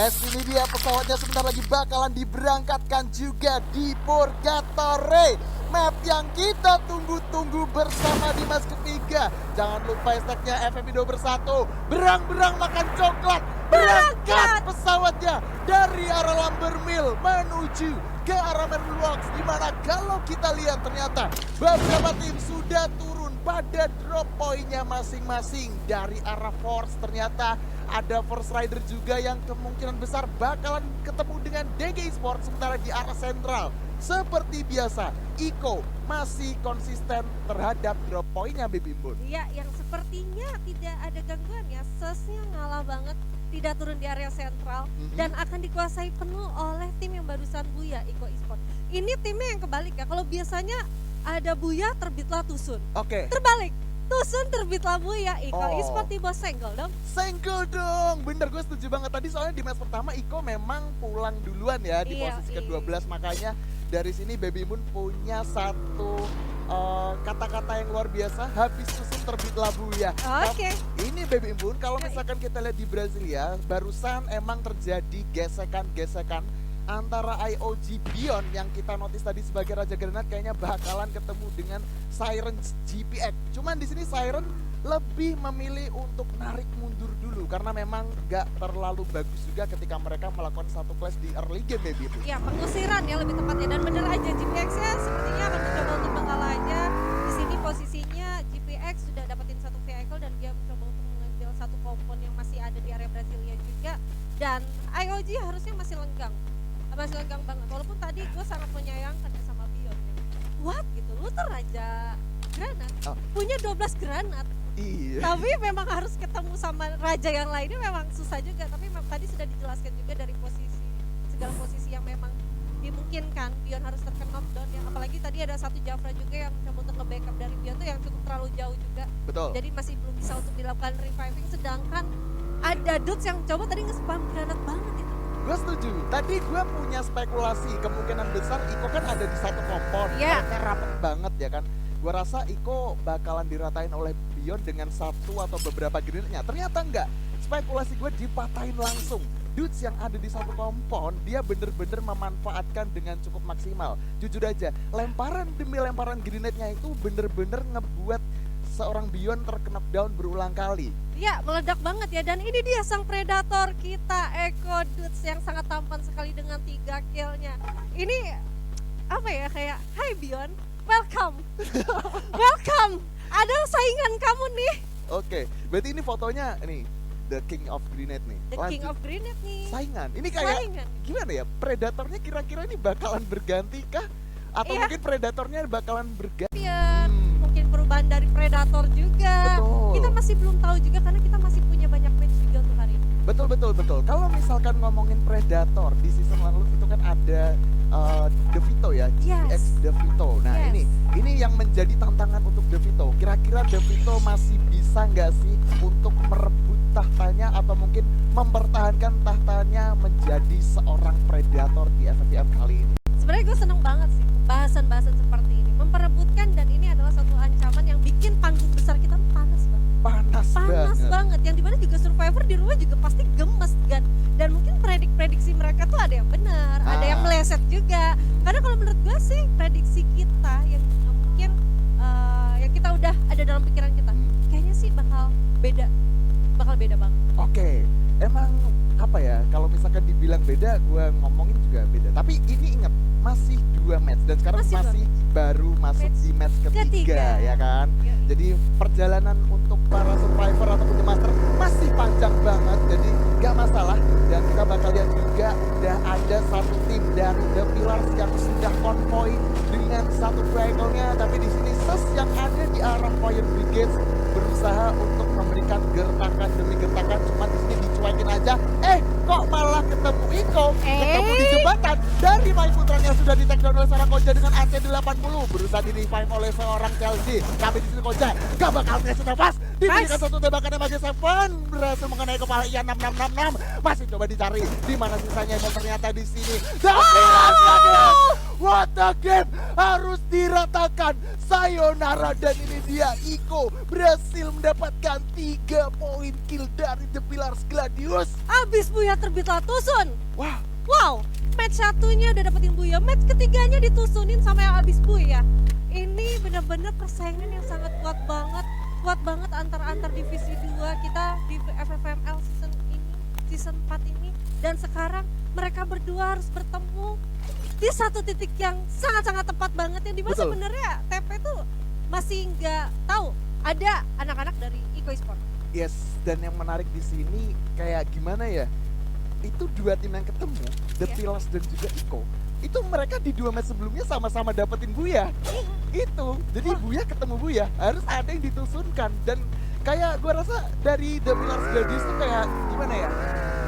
Yes, ini dia pesawatnya sebentar lagi bakalan diberangkatkan juga di Purgatory. Map yang kita tunggu-tunggu bersama Dimas ketiga. Jangan lupa hashtagnya FMIndo bersatu. Berang-berang makan coklat. Berangkat pesawatnya dari arah Lambermill menuju ke arah Merlin Works. Dimana kalau kita lihat ternyata beberapa tim sudah turun pada drop pointnya masing-masing. Dari arah Force ternyata ada First Rider juga yang kemungkinan besar bakalan ketemu dengan DG Esports. Sementara di arah sentral seperti biasa Iko masih konsisten terhadap drop pointnya Baby Moon. Iya, yang sepertinya tidak ada gangguan ya. Sesnya ngalah banget, tidak turun di area sentral dan akan dikuasai penuh oleh tim yang barusan Buya, Iko Esports. Ini timnya yang kebalik ya. Kalau biasanya ada Buya terbitlah Tusun. Oke. Terbalik. Tusun terbitlah Buya, Iko Esports tiba senggol dong. Senggol dong, bener gue setuju banget tadi soalnya di match pertama Iko memang pulang duluan ya di posisi ke-12, makanya dari sini Baby Moon punya satu kata-kata yang luar biasa, habis Tusun terbitlah Buya. Oke. Ini Baby Moon kalau misalkan kita lihat di Brasilia, barusan emang terjadi gesekan-gesekan antara IOG Beyond yang kita notice tadi sebagai Raja Granat kayaknya bakalan ketemu dengan Siren GPX. Cuman di sini Siren lebih memilih untuk narik mundur dulu karena memang gak terlalu bagus juga ketika mereka melakukan satu clash di early game Baby Moon. Ya, pengusiran ya lebih tepatnya, dan bener aja GPX ya sepertinya akan mencoba untuk mengalahnya. Di sini posisinya GPX sudah dapetin satu vehicle dan dia mencoba untuk mengambil satu kompon yang masih ada di area Brasilia juga, dan IOG harusnya masih lenggang banget, walaupun tadi gue sangat menyayangkan ya sama Beyond ya. What gitu, lu tuh Raja Granat, punya 12 granat. Iya. Tapi memang harus ketemu sama raja yang lainnya memang susah juga, tapi tadi sudah dijelaskan juga dari segala posisi yang memang dimungkinkan Beyond harus terkena knockdown ya. Apalagi tadi ada satu Jafra juga yang mencoba untuk nge-backup dari Beyond tuh yang cukup terlalu jauh juga. Betul. Jadi masih belum bisa untuk dilakukan reviving, sedangkan ada Dudes yang coba tadi nge-spam granat banget itu. Gue setuju. Tadi gue punya spekulasi kemungkinan besar Iko kan ada di satu kompon, mereka rapet banget ya kan. Gue rasa Iko bakalan diratain oleh Beyond dengan satu atau beberapa grenade-nya. Ternyata enggak. Spekulasi gue dipatahin langsung. Dudes yang ada di satu kompon, dia bener-bener memanfaatkan dengan cukup maksimal. Jujur aja, lemparan demi lemparan grenade-nya itu bener-bener ngebuat seorang Beyond terkena down berulang kali. Ya, meledak banget ya, dan ini dia sang predator kita, Eko Dudes yang sangat tampan sekali dengan 3 kill-nya. Ini apa ya, kayak hi Beyond, welcome. Welcome. Ada saingan kamu nih. Oke, berarti ini fotonya nih The King of Grenade nih. The King of Grenade nih. Saingan. Ini kayak gimana ya? Predatornya kira-kira ini bakalan berganti kah? Atau mungkin predatornya bakalan berganti? Mungkin perubahan dari predator juga. Betul. Kita masih belum tahu juga karena kita masih punya banyak match juga untuk hari ini. Betul. Kalau misalkan ngomongin predator di season lalu itu kan ada DeVito ya, GPX DeVito. Nah ini yang menjadi tantangan untuk DeVito. Kira-kira DeVito masih bisa nggak sih untuk merebut tahtanya atau mungkin mempertahankan tahtanya menjadi seorang predator di FFPM kali ini? Sebenarnya gue seneng banget sih bahasan-bahasan seperti ini, memperebutkan, dan ini adalah satu ancaman yang bikin panggung besar kita panas banget. Panas banget, yang dimana juga survivor di rumah juga pasti gemes kan, dan mungkin prediksi mereka tuh ada yang benar, ada yang meleset juga. Karena kalau menurut gue sih prediksi kita yang mungkin yang kita udah ada dalam pikiran kita, kayaknya sih bakal beda banget. Oke, emang apa ya, kalau misalkan dibilang beda, gue ngomongin juga beda. Tapi ini ingat, masih 2 match dan sekarang masih baru masuk di match ketiga ya kan. Jadi perjalanan untuk para survivor ataupun The Master masih panjang banget, jadi gak masalah. Dan kita bakal lihat juga udah ada satu tim dari The Pillars yang sudah konvoy dengan satu vehicle-nya, tapi di sini Ses yang ada di arah Fire Brigade berusaha untuk memberikan gertakan demi gertakan, cuma di sini dicuekin aja. Kok malah ketemu Iko, ketemu di jembatan dari Mai Putranya sudah di take down oleh seorang Koja dengan AC80, berusaha di revive oleh seorang Chelsea. Tapi di sini Koja gak bakal ngasih nafas, diberikan satu tembakan yang bagi Seven, berhasil mengenai kepala ia 6666. Masih coba dicari di mana sisanya, dan ternyata di sini. what a game, harus diratakan. Sayonara, dan ini dia Iko berhasil mendapatkan 3 poin kill dari The Pillars Gladius. Abis Buya terbitlah Tusun. Wah, Wow, match satunya udah dapetin Buya, match ketiganya ditusunin sama yang abis Buya. Ini bener-bener persaingan yang sangat kuat banget antar divisi 2 kita di FFML season 4 ini. Dan sekarang mereka berdua harus bertemu di satu titik yang sangat-sangat tepat banget, yang dimana sebenarnya TP tuh masih nggak tahu ada anak-anak dari Iko Esport. Yes, dan yang menarik di sini kayak gimana ya? Itu 2 tim yang ketemu, The Pillars dan juga Iko. Itu mereka di 2 match sebelumnya sama-sama dapetin Buya. Itu, jadi Buya ketemu Buya, harus ada yang ditusunkan. Dan kayak gue rasa dari The Pillars Gladius itu kayak gimana ya?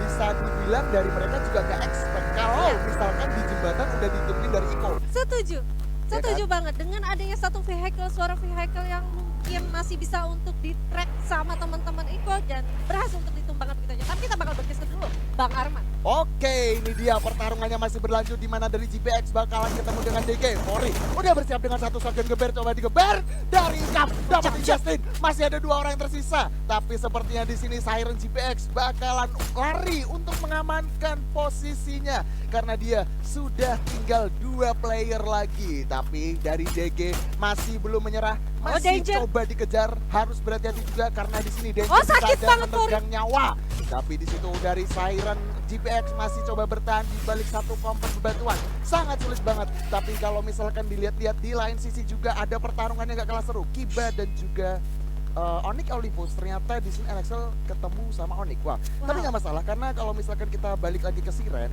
Bisa dibilang dari mereka juga gak expect kalau misalkan di jembatan udah diturunin dari Iko. Setuju Ya kan? banget dengan adanya satu suara vehicle yang mungkin masih bisa untuk di-track sama teman-teman Iko dan berhasil untuk ditumbangkan begitu aja. Tapi kita bakal bergeser dulu, Bang Arman. Oke, ini dia pertarungannya masih berlanjut, di mana dari GPX bakalan ketemu dengan DK. Fori udah bersiap dengan satu shotgun geber, coba digeber dari Cap, dapat Justin. Masih ada 2 orang yang tersisa, tapi sepertinya di sini Siren GPX bakalan lari untuk mengamankan posisinya karena dia sudah tinggal 2 player lagi. Tapi dari DG masih belum menyerah, masih coba dikejar, harus berhati-hati juga karena di sini Danger sakit banget menegang nyawa. Tapi di situ dari Siren GPX masih coba bertahan di balik satu kompas bebatuan. Sangat sulit banget. Tapi kalau misalkan dilihat-lihat di lain sisi juga ada pertarungan yang gak kalah seru. Kiba dan juga Onyx Olympus. Ternyata di sini NXL ketemu sama Onyx. Wah, tapi gak masalah karena kalau misalkan kita balik lagi ke Siren,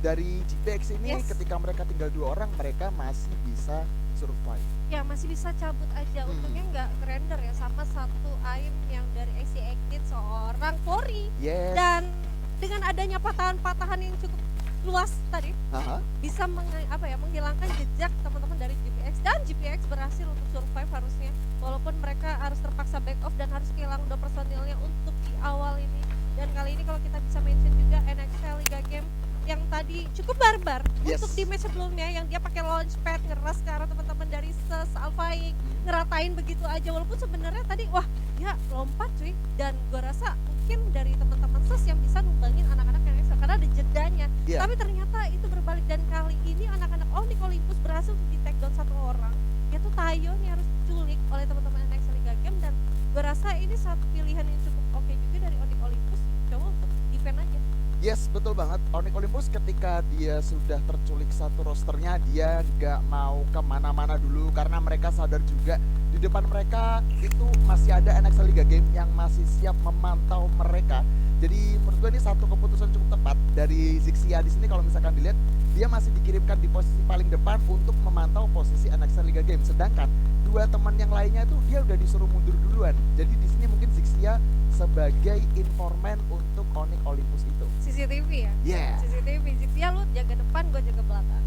dari GPX ini ketika mereka tinggal 2 orang, mereka masih bisa survive. Ya masih bisa cabut aja, untungnya nggak render ya sama satu aim yang dari AC18 seorang Fori. Dan dengan adanya patahan-patahan yang cukup luas tadi bisa menghilangkan jejak teman-teman dari GPX, dan GPX berhasil untuk survive harusnya, walaupun mereka harus terpaksa back off dan harus kehilangan 2 personilnya untuk di awal ini. Dan kali ini kalau kita bisa mention juga NXL Liga Game yang tadi cukup barbar untuk di match sebelumnya, yang dia pakai launchpad ngeras ke arah teman-teman dari SES Alphaing, ngeratain begitu aja, walaupun sebenarnya tadi dia lompat cuy, dan gua rasa mungkin dari teman-teman SES yang bisa numbangin anak-anak yang ekstra karena ada jedanya, tapi ternyata itu berbalik. Dan kali ini anak-anak Onyx Olympus berhasil di take down 1 orang, yaitu Tayo yang harus diculik oleh teman-teman NXL Liga Game. Dan gua rasa ini satu pilihan yang cukup oke juga dari Onyx Olympus, coba untuk defend aja. Yes, betul banget. Onyx Olympus ketika dia sudah terculik satu rosternya, dia nggak mau kemana-mana dulu karena mereka sadar juga di depan mereka itu masih ada NXL Liga Game yang masih siap memantau mereka. Jadi menurut gue ini satu keputusan cukup tepat dari Zixia di sini. Kalau misalkan dilihat, dia masih dikirimkan di posisi paling depan untuk memantau posisi NXL Liga Game. Sedangkan 2 teman yang lainnya tuh dia udah disuruh mundur duluan. Jadi di sini mungkin Zixia sebagai informan untuk Onyx Olympus itu. CCTV ya? CCTV, Zixia lu jaga depan, gue jaga belakang.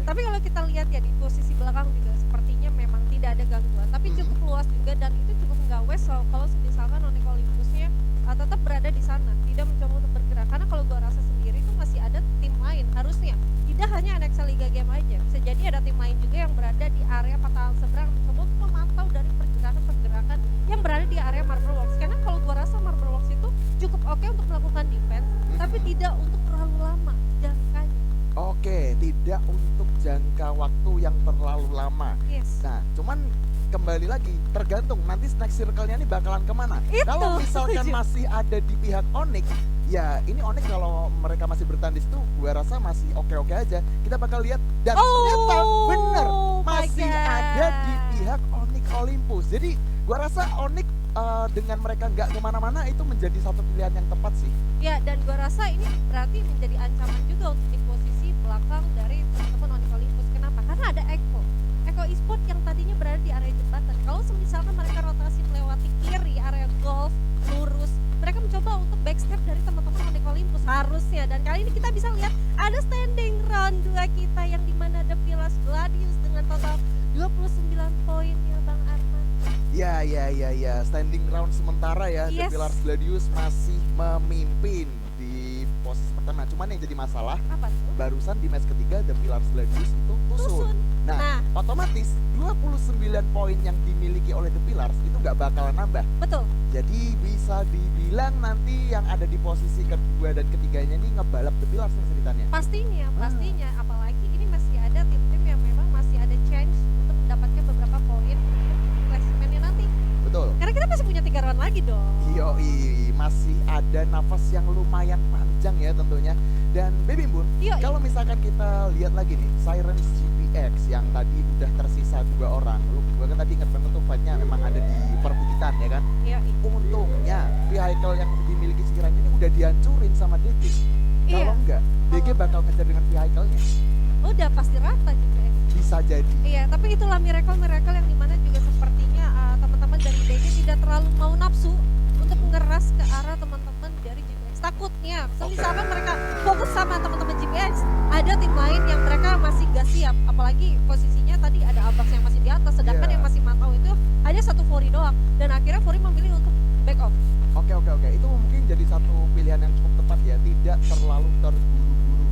Tapi kalau kita lihat ya di posisi belakang juga sepertinya memang tidak ada gangguan, tapi cukup luas juga, dan itu cukup nggak wes kalau misalkan Onyx Olympusnya tetap berada di sana, tidak mencoba untuk bergerak. Karena kalau gue rasa sendiri itu masih ada tim lain harusnya, tidak hanya NXL Liga Game aja, bisa jadi ada tim lain juga yang berada di area patahan seberang mencoba untuk memantau dari pergerakan-pergerakan yang berada di area Marble Works. Karena kalau gue rasa Marble Works itu cukup oke untuk melakukan defense, tapi tidak untuk terlalu lama jangkanya. Tidak untuk jangka waktu yang terlalu lama. Nah, cuman kembali lagi tergantung nanti next circle-nya ini bakalan kemana. Kalau misalkan masih ada di pihak Onyx, ya ini Onyx kalau mereka masih bertahan di situ, gue rasa masih oke-oke aja. Kita bakal lihat, dan ternyata bener masih ada di pihak Onyx Olympus. Jadi gue rasa Onyx dengan mereka nggak kemana-mana itu menjadi satu pilihan yang tepat sih. Ya, dan gue rasa ini berarti menjadi ancaman juga untuk di posisi belakang dari teman-teman Onyx Olympus. Kenapa? Karena ada Eko Esport yang tadinya berada di area jembatan. Kalau misalkan mereka rotasi melewati kiri area golf lurus, mereka mencoba untuk backstep dari teman-teman Onyx Olympus harusnya. Dan kali ini kita bisa lihat ada standing round 2 kita yang dimana The Pillars Gladius dengan total 29 poin ya Bang Arman. Ya, standing round sementara ya. The Pillars Gladius masih memimpin di posisi pertama. Cuman yang jadi masalah Apa tuh? barusan di match ketiga The Pillars Gladius itu tusun. Nah, otomatis 29 poin yang dimiliki oleh The Pillars itu nggak bakalan nambah. Betul. Jadi bisa dibilang nanti yang ada di posisi kedua dan ketiganya ini ngebalap The Pillars nih ceritanya. Pastinya. Apalagi ini masih ada tim-tim yang memang masih ada chance untuk mendapatkan beberapa poin klasemennya nanti. Betul. Karena kita masih punya 3 round lagi dong. Yoi, masih ada nafas yang lumayan panjang ya tentunya. Dan Baby Bun, kalau misalkan kita lihat lagi nih, Sirens GPX yang tadi udah tersisa 2 orang. Gue kan tadi inget banget tuh fightnya memang ada di perbukitan ya kan. Untungnya vehicle yang dimiliki sekiranya ini udah dihancurin sama DG. Kalau enggak, DG bakal ngejar dengan vehicle-nya. Udah pasti rata GPX. Bisa jadi. Iya, tapi itulah miracle yang dimana juga sepertinya teman-teman dari DG tidak terlalu mau nafsu untuk ngeras ke arah teman-teman dari GPX. Takutnya, misalkan mereka fokus sama teman-teman GPX, ada tim lain yang mereka masih gak siap. Apalagi posisinya tadi ada Abax yang masih di atas, sedangkan yang masih mantau itu hanya satu Fori doang. Dan akhirnya Fori memilih untuk back off. Oke. Itu mungkin jadi satu pilihan yang cukup tepat ya, tidak terlalu terburu-buru.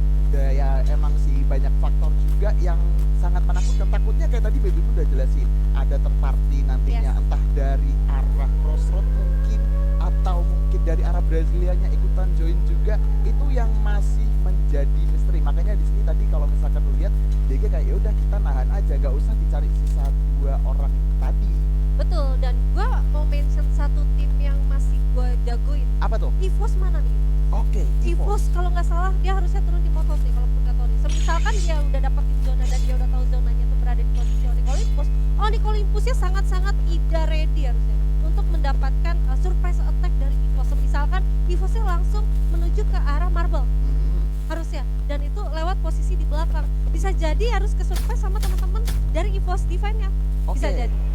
Ya emang sih banyak faktor juga yang sangat menakutkan. Takutnya kayak tadi Baby udah jelasin, ada third party nantinya, entah dari arah Crossroad mungkin, atau mungkin dari arah Brasilianya ikutan join juga. Itu yang masih menjadi misteri. Makanya di sini tadi kalau misalkan lu lihat DG kayak ya udah kita nahan aja, gak usah dicari sisa 2 orang tadi. Betul, dan gue mau mention satu tim yang masih gue jagoin. Apa tuh? EVOS mana nih? Oke, EVOS kalau nggak salah dia harusnya turun di motor sih kalau Purgatory. Misalkan dia udah dapetin zona dan dia udah tahu zonanya tuh berada di posisi Onyx Olympus. Onyx Olympusnya sangat-sangat tidak ready harusnya untuk mendapatkan surprise attack dari EVOS. Misalkan EVOSnya langsung menuju ke arah Marble. Harusnya, dan itu lewat posisi di belakang. Bisa jadi harus ke surprise sama teman-teman dari EVOS Divine-nya.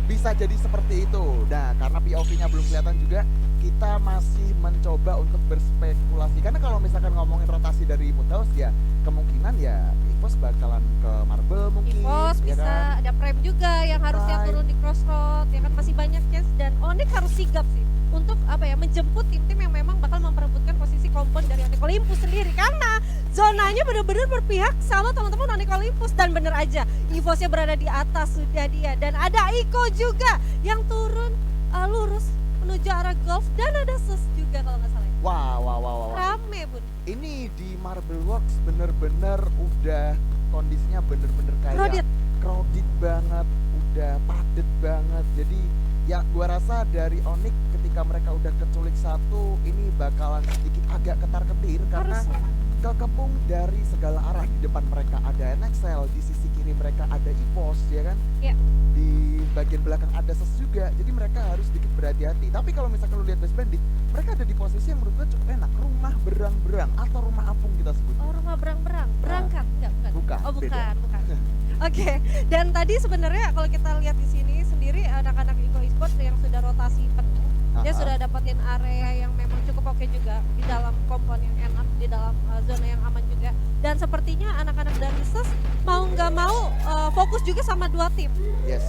Bisa jadi seperti itu. Nah, karena POV-nya belum kelihatan juga, kita masih mencoba untuk berspekulasi. Karena kalau misalkan ngomongin rotasi dari Moonhouse ya, kemungkinan ya EVOS bakalan ke Marble mungkin. EVOS ya bisa kan? ada Prime juga yang harusnya turun di Crossroad, ya kan masih banyak chance, dan Onyx harus sigap sih untuk menjemput tim-tim yang memang bakal memperebutkan posisi kompon dari Onyx Olympus sendiri, karena zonanya benar-benar berpihak sama teman-teman Onyx Olympus. Dan bener aja EVOS-nya berada di atas sudah dia, dan ada Iko juga yang turun lurus menuju arah golf, dan ada Sus juga kalau nggak salah. Wow. Rame Bun. Ini di Marble Works bener-bener udah kondisinya bener-bener kayak crowded banget, udah padet banget. Jadi ya gua rasa dari Onyx ketika mereka udah keculik satu, ini bakalan sedikit agak ketar-ketir karena kekepung dari segala arah. Di depan mereka ada NXL, di sisi kiri mereka ada EVOS ya kan, di bagian belakang ada SES juga, jadi mereka harus sedikit berhati-hati. Tapi kalau misalkan lu lihat West Bandit, mereka ada di posisi yang menurut gue cukup enak, rumah berang-berang atau rumah apung kita sebut. Rumah berang-berang, berangkat enggak? Bukan. Bukan. Oke, dan tadi sebenarnya kalau kita lihat di sini sendiri anak-anak Iko Esports yang sudah rotasi penuh, dia sudah dapetin area yang memang cukup oke juga di dalam kompon yang enak, di dalam zona yang aman juga. Dan sepertinya anak-anak dari SES mau nggak mau fokus juga sama 2 tim.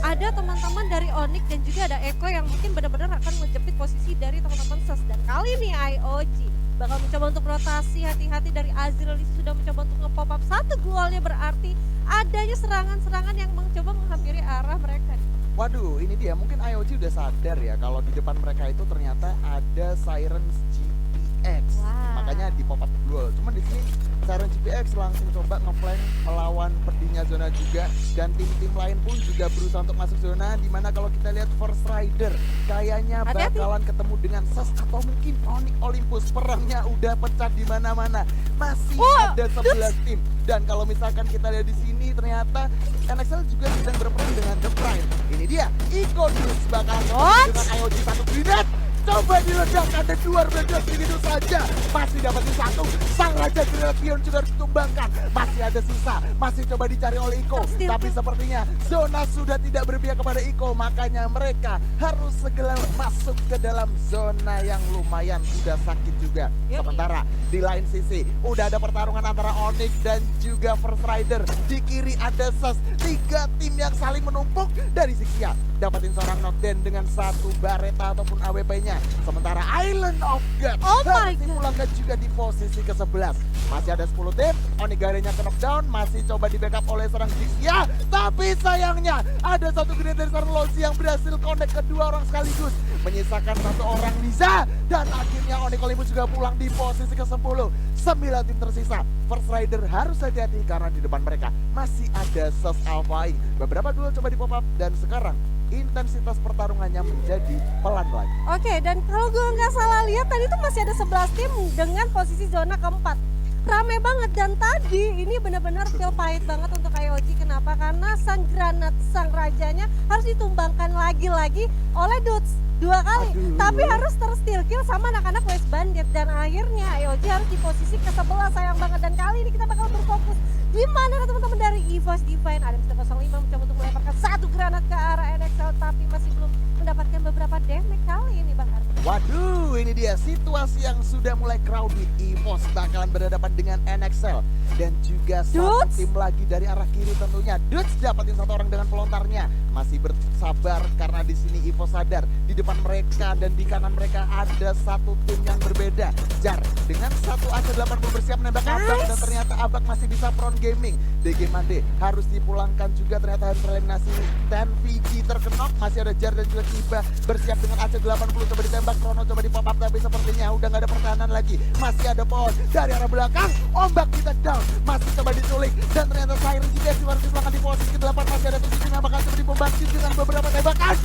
Ada teman-teman dari Onyx dan juga ada Eko yang mungkin benar-benar akan menjepit posisi dari teman-teman SES. Dan kali ini IOG bakal mencoba untuk rotasi, hati-hati dari Azrael sudah mencoba untuk nge-pop up satu glualnya, berarti adanya serangan-serangan yang mencoba menghampiri arah mereka. Waduh, ini dia, mungkin IOG udah sadar ya kalau di depan mereka itu ternyata ada Sirens GPX. Makanya di pop up duel. Cuman di sini Sirens GPX langsung coba ngeflank melawan pedinya zona juga, dan tim-tim lain pun juga berusaha untuk masuk zona, dimana kalau kita lihat First Rider kayaknya bakalan ketemu dengan SES atau mungkin Onyx Olympus. Perangnya udah pecah di mana-mana. Masih ada 11 tim. Dan kalau misalkan kita lihat di sini ternyata NXL juga sedang berperang dengan The Prime. Ini dia, Iko News bakal dengan IOG satu grenade. Coba diledakkan, ada 2 grenade begitu saja. Masih dapetin 1, sang Raja Grenadion juga harus ditumbangkan. Masih ada sisa, masih coba dicari oleh Iko. Tapi sepertinya zona sudah tidak berpihak kepada Iko, makanya mereka harus segera masuk ke dalam zona yang lumayan sudah sakit juga. Sementara di lain sisi udah ada pertarungan antara Onyx dan juga First Rider. Di kiri ada SES, 3 tim yang saling menumpuk. Dari Sixia dapatin seorang knockdown dengan 1 Bareta ataupun AWP-nya. Sementara Island of God Oh my harus dipulangkan juga di posisi ke-11. Masih ada 10 tim, Onigarinya ke knockdown, masih coba di backup oleh seorang Jixia. Tapi sayangnya ada satu grenade dari seorang Lozi yang berhasil connect kedua orang sekaligus. Menyisakan satu orang Liza, dan akhirnya Onyx Olympus juga pulang di posisi ke-10. 9 tim tersisa. First Rider harus hati-hati karena di depan mereka masih ada Sus Alpha. Beberapa duel coba di pop up dan sekarang intensitas pertarungannya menjadi pelan lagi. Oke, dan kalau gue nggak salah lihat tadi tuh masih ada 11 tim dengan posisi zona keempat. Rame banget, dan tadi ini benar-benar feel pahit banget untuk IOG. Kenapa? Karena sang granat, sang rajanya harus ditumbangkan lagi-lagi oleh Dudes 2 kali. Aduh. Tapi harus tersteal kill sama anak-anak West Bandit, dan akhirnya IOG harus di posisi ke-11. Sayang banget, dan kali ini kita bakal berfokus di mana teman-teman dari EVOS Divine. Ada Mr. 05 mencoba untuk melemparkan satu granat ke arah NXL, tapi masih belum mendapatkan beberapa damage kali ini Bang Arman. Waduh, ini dia situasi yang sudah mulai crowded. EVOS bakalan berhadapan dengan NXL dan juga satu Dudes. tim lagi dari arah kiri tentunya. Dudes dapatin satu orang dengan pelontarnya. Masih bersabar karena di sini EVOS sadar di depan mereka dan di kanan mereka ada satu tim yang berbeda. Jar dengan satu AC-80 bersiap menembak Abak, dan ternyata Abak masih bisa front gaming. DG Mande harus dipulangkan juga, ternyata harus tereliminasi. 10 VG terkenok, masih ada Jar dan juga Kiba bersiap dengan AC-80 coba ditembak. Krono coba di pop up tapi sepertinya udah gak ada pertahanan lagi. Masih ada pohon dari arah belakang, Ombak kita down, masih coba diculik, dan ternyata Siren juga harus dipulangkan di posisi ke-8. Masih ada 7 tim yang bakal coba dibombardir dengan beberapa tembakan.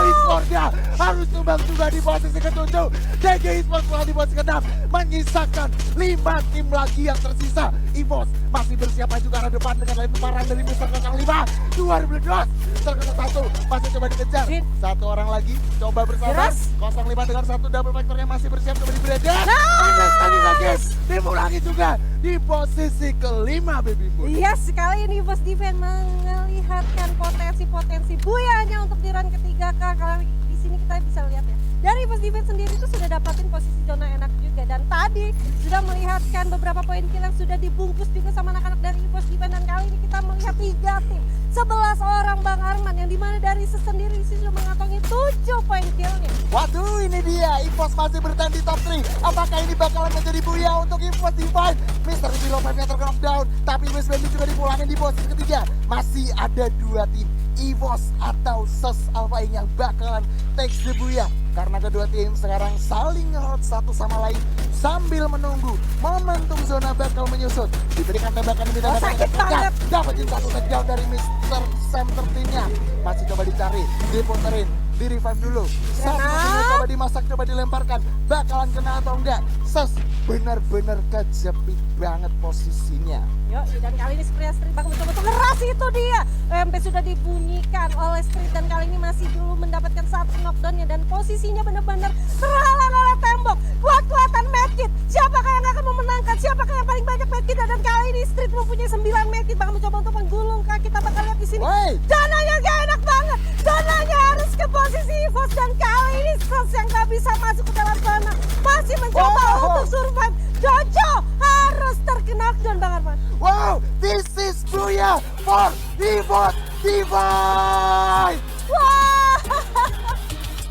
Esports-nya harus tumbang juga di posisi ke-7. DG Esports pulang di posisi ke-6, menyisakan 5 tim lagi yang tersisa. EVOS masih bersiap maju ke arah depan dengan lemparan dari Mr. 05. 2012 terkena satu, masih coba dikejar. Satu orang lagi coba bersabar. 05 dengan satu double factor yang masih bersiap coba di-brader. Lagi dipulangi juga di posisi ke-5 Baby Boy. Yes, sekali ini EVOS Divine melihatkan potensi-potensi buyanya untuk di run ketiga. Kalau di sini kita bisa lihat ya, dari EVOS Divine sendiri itu sudah dapatin posisi zona enak juga, dan tadi sudah melihatkan beberapa poin kill yang sudah dibungkus juga sama anak-anak dari EVOS Divine, dan kali ini kita melihat 3 tim 11 orang Bang Arman, yang dimana dari Sus sendiri sudah mengantongi 7 poin killnya. Waduh, ini dia EVOS masih bertahan di top 3. Apakah ini bakalan menjadi buya untuk EVOS Divine? Mr. Below 5-nya terkena down, tapi West Bandit juga dipulangin di posisi ketiga. Masih ada 2 tim, EVOS atau Sus Alpha yang bakalan take the buya. Karena kedua tim sekarang saling nge-hold satu sama lain sambil menunggu momentum zona bakal menyusut. Diberikan tembakan demi tembakan, sakit banget. dapetin satu takedown dari Mr. Sam tertimnya. Masih coba dicari, diputerin, di revive dulu. Satu coba dimasak, coba dilemparkan. Bakalan kena atau enggak? Sus benar-benar kejepit banget posisinya. Yuk, dan kali ini sepertinya Street Bang betul-betul ngeras, itu dia. MP sudah dibunyikan oleh Street, dan kali ini masih belum mendapatkan satu knockdownnya, dan posisinya benar-benar terhalang oleh tembok. Kuat-kuatan medkit. Siapakah yang akan memenangkan? Siapakah yang paling banyak medkit? Dan kali ini Street mempunyai 9 medkit. Bang mencoba untuk menggulung kaki. Kita bakal lihat di sini. Dananya gak enak banget. Dananya harus ke posisi EVOS, dan kali ini Sus yang gak bisa masuk ke dalam zona masih mencoba untuk survive. Jojo harus terkena knockdown Bang Arman. Wow, this is Buya for EVOS Divine. Wow.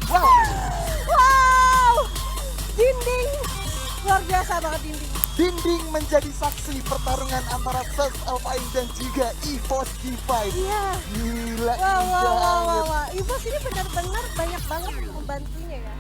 Wow, Wow. Dinding. Luar biasa banget dinding. dinding menjadi saksi pertarungan antara Sus Alpha dan juga EVOS Divine. Iya. Gila, Wow. banget. EVOS ini benar-benar banyak banget membantunya ya.